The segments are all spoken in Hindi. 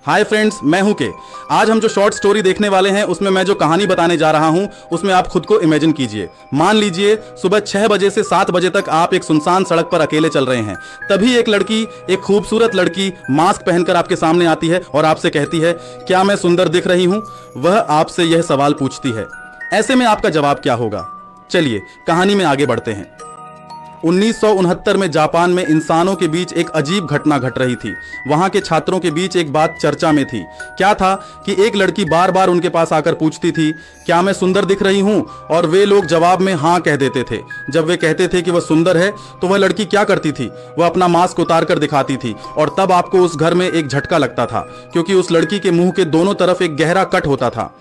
हाय फ्रेंड्स, मैं हूं के। आज हम जो शॉर्ट स्टोरी देखने वाले हैं उसमें मैं जो कहानी बताने जा रहा हूं उसमें आप खुद को इमेजिन कीजिए। मान लीजिए सुबह 6 बजे से 7 बजे तक आप एक सुनसान सड़क पर अकेले चल रहे हैं। तभी एक लड़की, एक खूबसूरत लड़की मास्क पहनकर आपके सामने आती है और आपसे कहती है, क्या मैं सुंदर दिख रही हूं? वह आपसे यह सवाल पूछती है। ऐसे में आपका जवाब क्या होगा? चलिए कहानी में आगे बढ़ते हैं। 1969 में जापान में इंसानों के बीच एक अजीब घटना घट रही थी। वहां के छात्रों के बीच एक बात चर्चा में थी। क्या था कि एक लड़की बार बार उनके पास आकर पूछती थी, क्या मैं सुंदर दिख रही हूं? और वे लोग जवाब में हाँ कह देते थे। जब वे कहते थे कि वह सुंदर है तो वह लड़की क्या करती थी? वह अपना मास्क उतार कर दिखाती थी और तब आपको उस घर में एक झटका लगता था, क्योंकि उस लड़की के मुंह के दोनों तरफ एक गहरा कट होता था।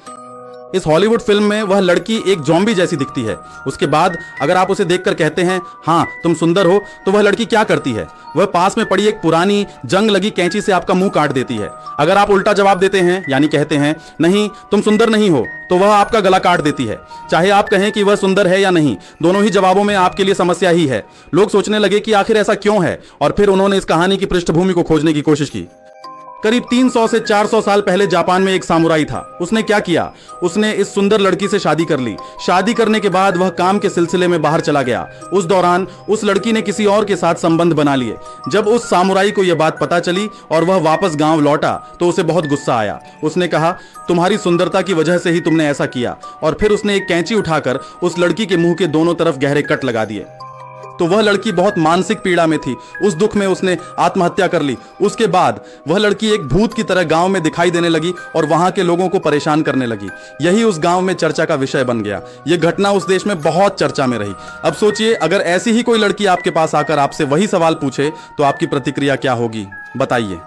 इस हॉलीवुड फिल्म में वह लड़की एक ज़ॉम्बी जैसी दिखती है। उसके बाद अगर आप उसे देखकर कहते हैं, हाँ तुम सुंदर हो, तो वह लड़की क्या करती है? वह पास में पड़ी एक पुरानी जंग लगी कैंची से आपका मुंह काट देती है। अगर आप उल्टा जवाब देते हैं, यानी कहते हैं नहीं तुम सुंदर नहीं हो, तो वह आपका गला काट देती है। चाहे आप कहें कि वह सुंदर है या नहीं, दोनों ही जवाबों में आपके लिए समस्या ही है। लोग सोचने लगे कि आखिर ऐसा क्यों है, और फिर उन्होंने इस कहानी की पृष्ठभूमि को खोजने की कोशिश की। करीब 300 से 400 साल पहले जापान में एक सामुराई था। उसने क्या किया? उसने इस सुंदर लड़की से शादी कर ली। शादी करने के बाद वह काम के सिलसिले में बाहर चला गया। उस दौरान उस लड़की ने किसी और के साथ संबंध बना लिए। जब उस सामुराई को यह बात पता चली और वह वापस गांव लौटा तो उसे बहुत गुस्सा आया। उसने कहा, तुम्हारी सुंदरता की वजह से ही तुमने ऐसा किया। और फिर उसने एक कैंची उठाकर उस लड़की के मुंह के दोनों तरफ गहरे कट लगा दिए। तो वह लड़की बहुत मानसिक पीड़ा में थी। उस दुख में उसने आत्महत्या कर ली। उसके बाद वह लड़की एक भूत की तरह गांव में दिखाई देने लगी और वहां के लोगों को परेशान करने लगी। यही उस गांव में चर्चा का विषय बन गया। यह घटना उस देश में बहुत चर्चा में रही। अब सोचिए, अगर ऐसी ही कोई लड़की आपके पास आकर आपसे वही सवाल पूछे तो आपकी प्रतिक्रिया क्या होगी? बताइए।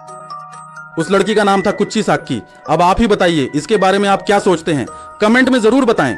उस लड़की का नाम था कुच्ची साक्की। अब आप ही बताइए, इसके बारे में आप क्या सोचते हैं? कमेंट में जरूर बताएं।